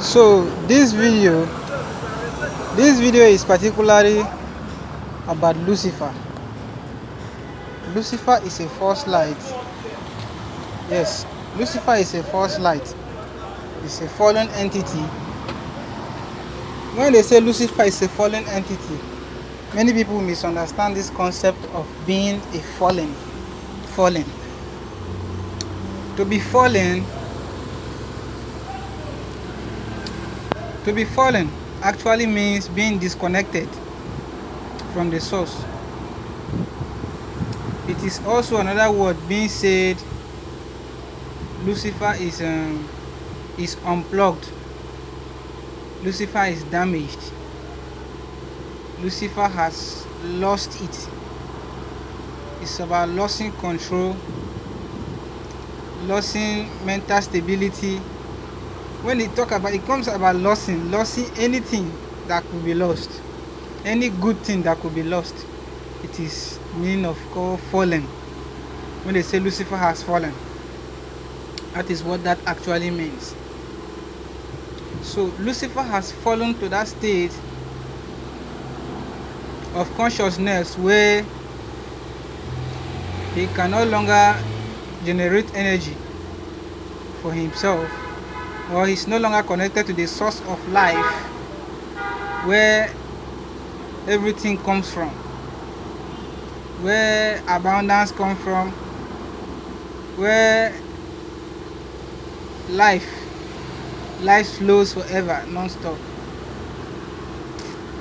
So this video is particularly about Lucifer. Lucifer is a false light. Yes, Lucifer is a false light. It's a fallen entity. When they say Lucifer is a fallen entity, many people misunderstand this concept of being a fallen. To be fallen actually means being disconnected from the source. It is also another word being said Lucifer is unplugged. Lucifer is damaged. Lucifer has lost it. It's about losing control, losing mental stability. When they talk about it, comes about losing anything that could be lost, any good thing that could be lost. It is meaning of called fallen. When they say Lucifer has fallen, that is what that actually means. So Lucifer has fallen to that state of consciousness where he can no longer generate energy for himself, or he's no longer connected to the source of life where everything comes from, where abundance comes from, where life flows forever, non-stop.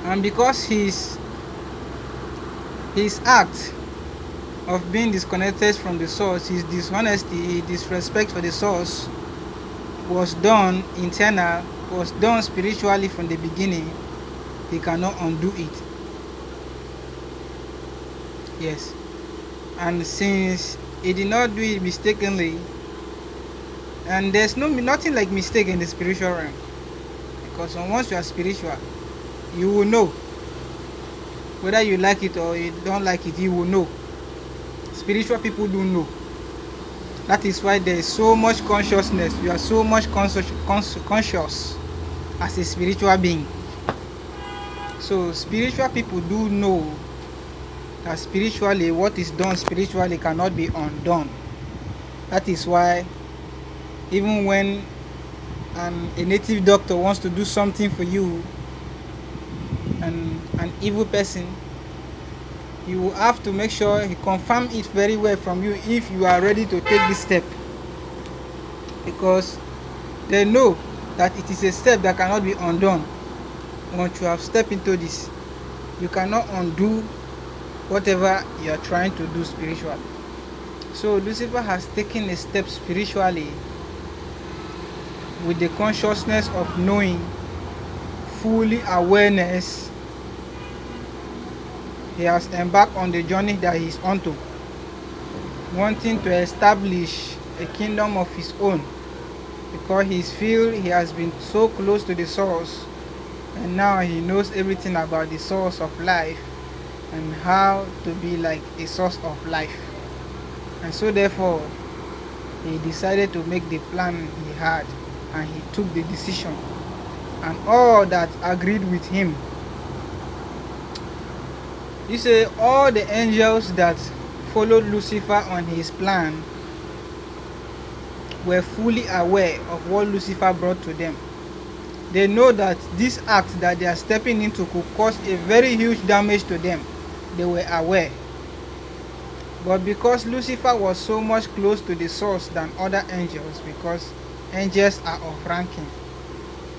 And because his act of being disconnected from the source, his dishonesty, his disrespect for the source was done internal, was done spiritually from the beginning, he cannot undo it. Yes. And since he did not do it mistakenly, and there's nothing like mistake in the spiritual realm, because once you are spiritual, you will know. Whether you like it or you don't like it, you will know. Spiritual people do know. That is why there is so much consciousness. You are so much conscious as a spiritual being. So spiritual people do know that spiritually, what is done spiritually cannot be undone. That is why even when a native doctor wants to do something for you, and an evil person, you will have to make sure he confirm it very well from you if you are ready to take this step, because they know that it is a step that cannot be undone. Once you have stepped into this, you cannot undo whatever you are trying to do spiritually. So Lucifer has taken a step spiritually with the consciousness of knowing, fully awareness. He has embarked on the journey that he is onto, wanting to establish a kingdom of his own, because he feels he has been so close to the source, and now he knows everything about the source of life and how to be like a source of life. And so therefore he decided to make the plan he had, and he took the decision, and all that agreed with him. You say all the angels that followed Lucifer on his plan were fully aware of what Lucifer brought to them. They know that this act that they are stepping into could cause a very huge damage to them. They were aware. But because Lucifer was so much close to the source than other angels, because angels are of ranking,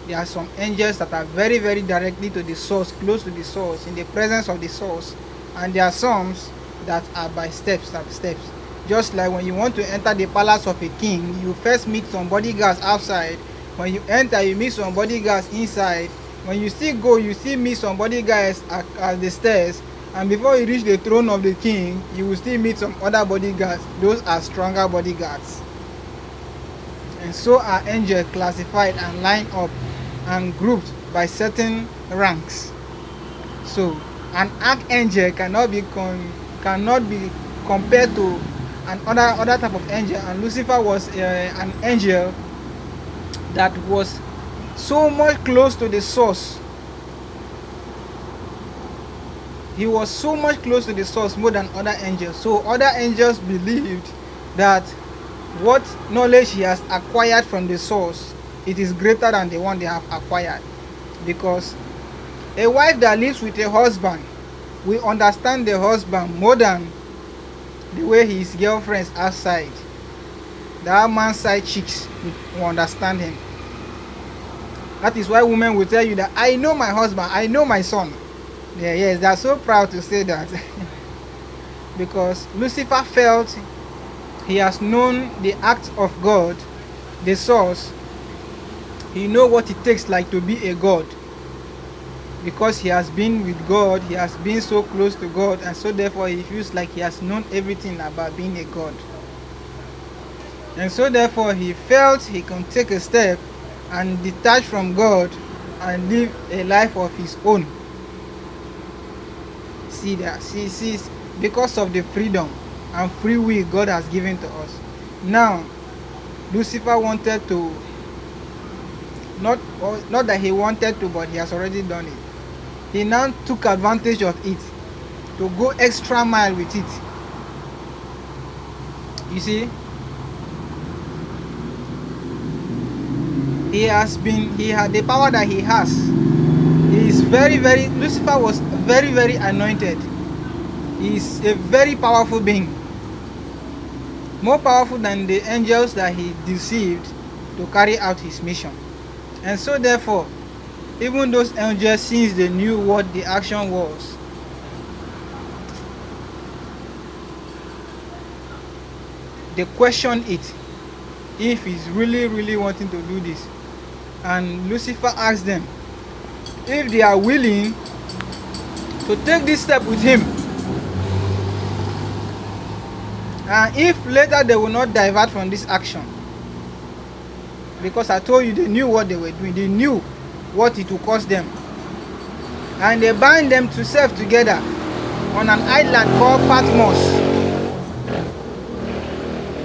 there are some angels that are very, very directly to the source, close to the source, in the presence of the source, and there are some that are by steps. Just like when you want to enter the palace of a king, you first meet some bodyguards outside. When you enter, you meet some bodyguards inside. When you still go, you still meet some bodyguards at the stairs, and before you reach the throne of the king, you will still meet some other bodyguards. Those are stronger bodyguards. And so are angels classified and lined up and grouped by certain ranks. So an archangel cannot be compared to other type of angel, and Lucifer was an angel that was so much close to the source. He was so much close to the source more than other angels. So other angels believed that what knowledge he has acquired from the source, it is greater than the one they have acquired. Because a wife that lives with a husband will understand the husband more than the way his girlfriends outside. That man's side chicks will understand him. That is why women will tell you that I know my husband, I know my son. Yeah, yes, they are so proud to say that. Because Lucifer felt he has known the act of God, the source. He knows what it takes like to be a God. Because he has been with God, he has been so close to God, and so therefore he feels like he has known everything about being a God. And so therefore he felt he can take a step and detach from God and live a life of his own. See that, see, because of the freedom and free will God has given to us. Now, Lucifer wanted to, not that he wanted to, but he has already done it. He now took advantage of it to go extra mile with it. You see, he had the power that he has. He is Lucifer was very anointed. He is a very powerful being. More powerful than the angels that he deceived to carry out his mission. And so therefore, even those angels, since they knew what the action was, they questioned it, if he's really wanting to do this. And Lucifer asked them if they are willing to take this step with him, and if later they will not divert from this action. Because I told you, they knew what they were doing, they knew what it would cost them. And they bind them to serve together on an island called Patmos.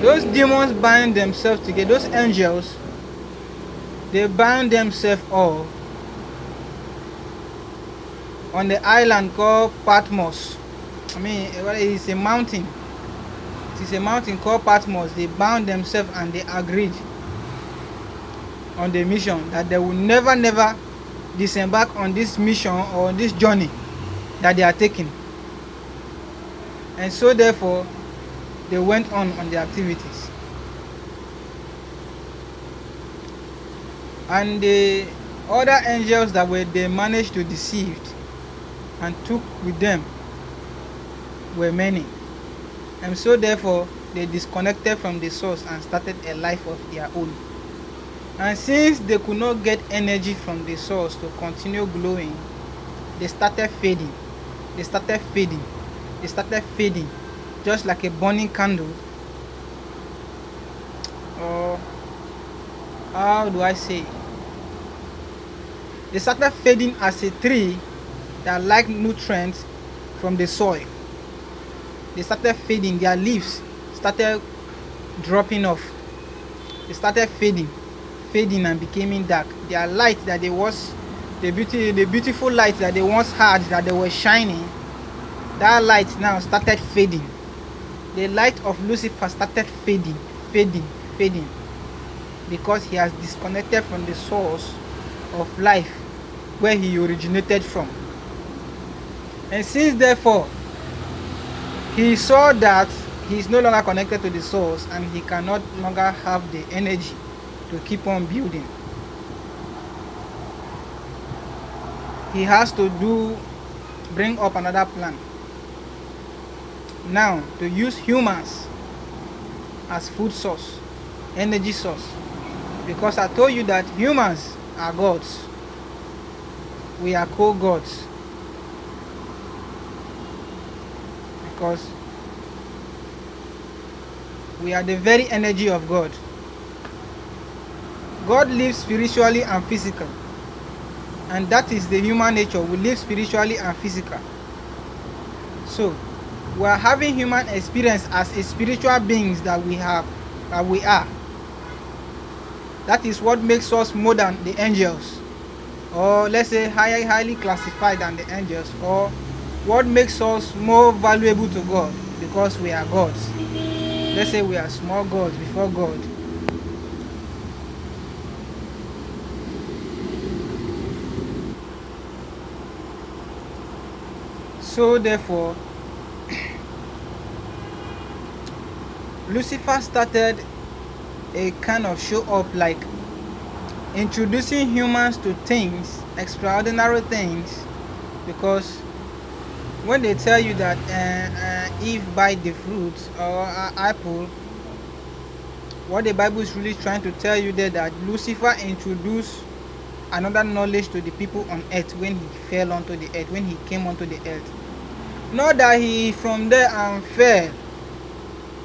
Those demons bind themselves together, those angels, they bind themselves all on the island called Patmos. I mean, it's a mountain. It is a mountain called Patmos. They bound themselves and they agreed on the mission that they will never disembark on this mission or on this journey that they are taking. And so therefore, they went on their activities. And the other angels that they managed to deceive and took with them were many. And so therefore, they disconnected from the source and started a life of their own. And since they could not get energy from the source to continue glowing, they started fading. They started fading. They started fading, just like a burning candle. Or how do I say? They started fading as a tree that lacked nutrients from the soil. They started fading. Their leaves started dropping off. They started fading and becoming dark. Their light that they was, the beautiful light that they once had, that they were shining, that light now started fading. The light of Lucifer started fading, because he has disconnected from the source of life where he originated from. And since therefore he saw that he is no longer connected to the source and he cannot longer have the energy to keep on building, he has to bring up another plan. Now, to use humans as food source, energy source. Because I told you that humans are gods. We are co-gods. Because we are the very energy of God. God lives spiritually and physical. And that is the human nature. We live spiritually and physical. So, we are having human experience as a spiritual beings that we are. That is what makes us more than the angels, or let's say highly classified than the angels, or what makes us more valuable to God, because we are gods. Let's say we are small gods before God. So therefore, Lucifer started a kind of show up, like introducing humans to things, extraordinary things, because when they tell you that Eve bite the fruit or apple, what the Bible is really trying to tell you there, that Lucifer introduced another knowledge to the people on earth when he fell onto the earth, when he came onto the earth. Not that he from there and fell,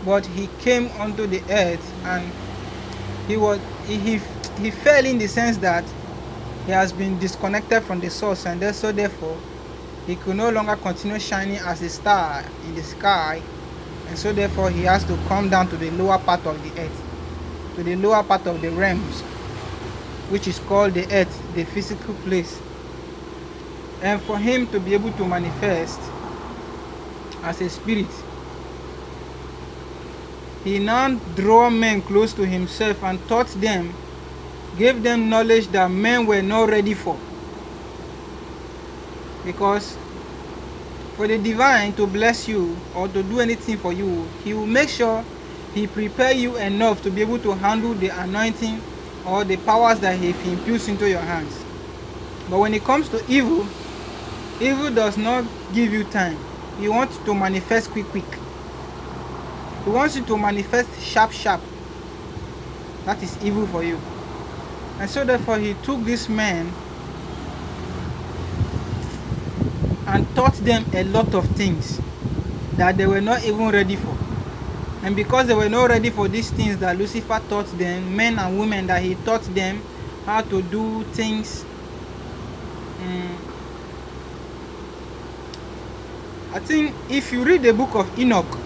but he came onto the earth, and he fell in the sense that he has been disconnected from the source, and so therefore he could no longer continue shining as a star in the sky, and so therefore he has to come down to the lower part of the earth, to the lower part of the realms, which is called the earth, the physical place. And for him to be able to manifest as a spirit, he now drew men close to himself and taught them, gave them knowledge that men were not ready for. Because for the divine to bless you or to do anything for you, he will make sure he prepare you enough to be able to handle the anointing or the powers that he imputs into your hands. But when it comes to evil, evil does not give you time. He wants to manifest quick. He wants you to manifest sharp. That is evil for you. And so therefore he took these men and taught them a lot of things that they were not even ready for. And because they were not ready for these things that Lucifer taught them, men and women that he taught them how to do things, I think if you read the book of Enoch,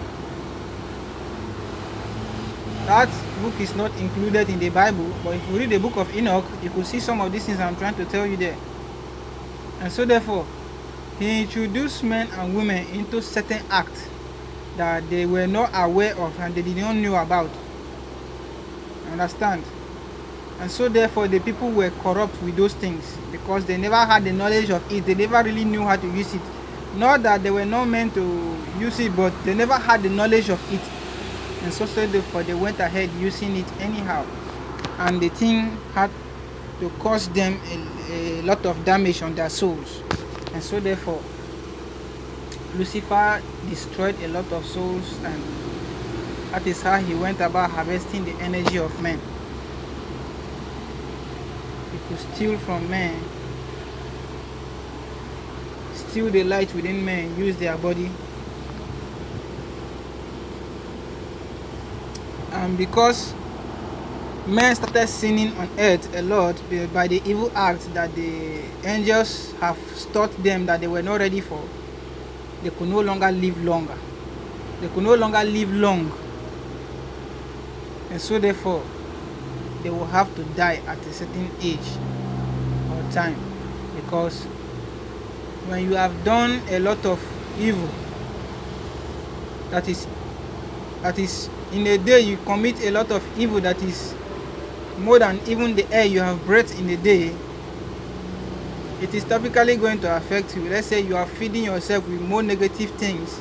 that book is not included in the Bible, but if you read the book of Enoch, you could see some of these things I'm trying to tell you there. And so therefore, he introduced men and women into certain acts that they were not aware of and they did not know about. Understand? And so therefore the people were corrupt with those things because they never had the knowledge of it. They never really knew how to use it. Not that they were not meant to use it, but they never had the knowledge of it. And so therefore they went ahead using it anyhow, and the thing had to cause them a lot of damage on their souls. And so therefore Lucifer destroyed a lot of souls, and that is how he went about harvesting the energy of men. He could steal from men, steal the light within men, use their body. And because men started sinning on earth a lot by the evil acts that the angels have taught them that they were not ready for, they could no longer live longer. They could no longer live long. And so therefore, they will have to die at a certain age or time. Because when you have done a lot of evil, that is in a day you commit a lot of evil that is more than even the air you have breathed in a day, it is typically going to affect you. Let's say you are feeding yourself with more negative things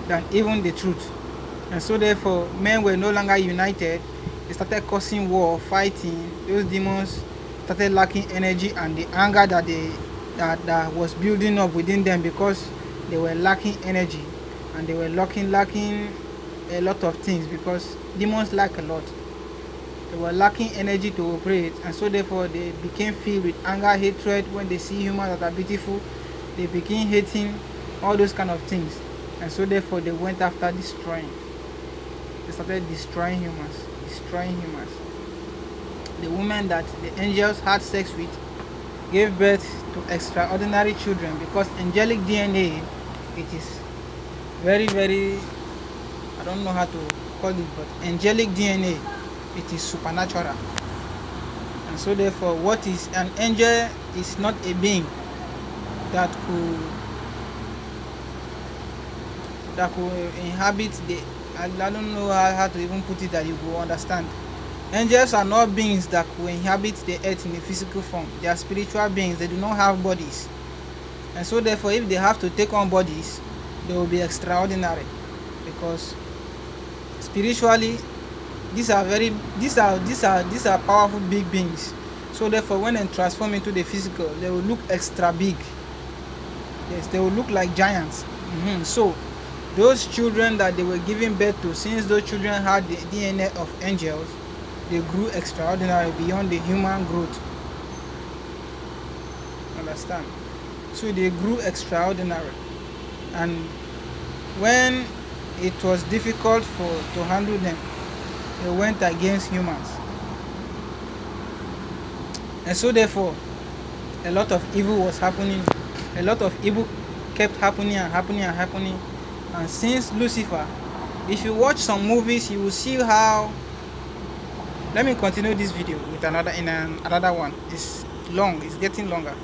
than even the truth. And so therefore men were no longer united. They started causing war, fighting. Those demons started lacking energy, and the anger that was building up within them because they were lacking energy, and they were lacking a lot of things, because demons lack a lot. They were lacking energy to operate, and so therefore they became filled with anger, hatred. When they see humans that are beautiful, they begin hating, all those kind of things. And so therefore they went after destroying. They started destroying humans. The women that the angels had sex with gave birth to extraordinary children, because angelic DNA, it is very, very, I don't know how to call it, but angelic DNA, it is supernatural. And so therefore, what is an angel is not a being that could inhabit the, I don't know how to even put it that you will understand. Angels are not beings that will inhabit the earth in a physical form. They are spiritual beings. They do not have bodies. And so therefore, if they have to take on bodies, they will be extraordinary, because spiritually these are powerful big beings. So therefore, when they transform into the physical, they will look extra big. Yes, they will look like giants. So those children that they were giving birth to, since those children had the DNA of angels, they grew extraordinary beyond the human growth. Understand? So they grew extraordinary. And when it was difficult to handle them, they went against humans. And so therefore, a lot of evil was happening. A lot of evil kept happening and happening and happening. And since Lucifer, if you watch some movies, you will see how. Let me continue this video with another one. It's long, it's getting longer.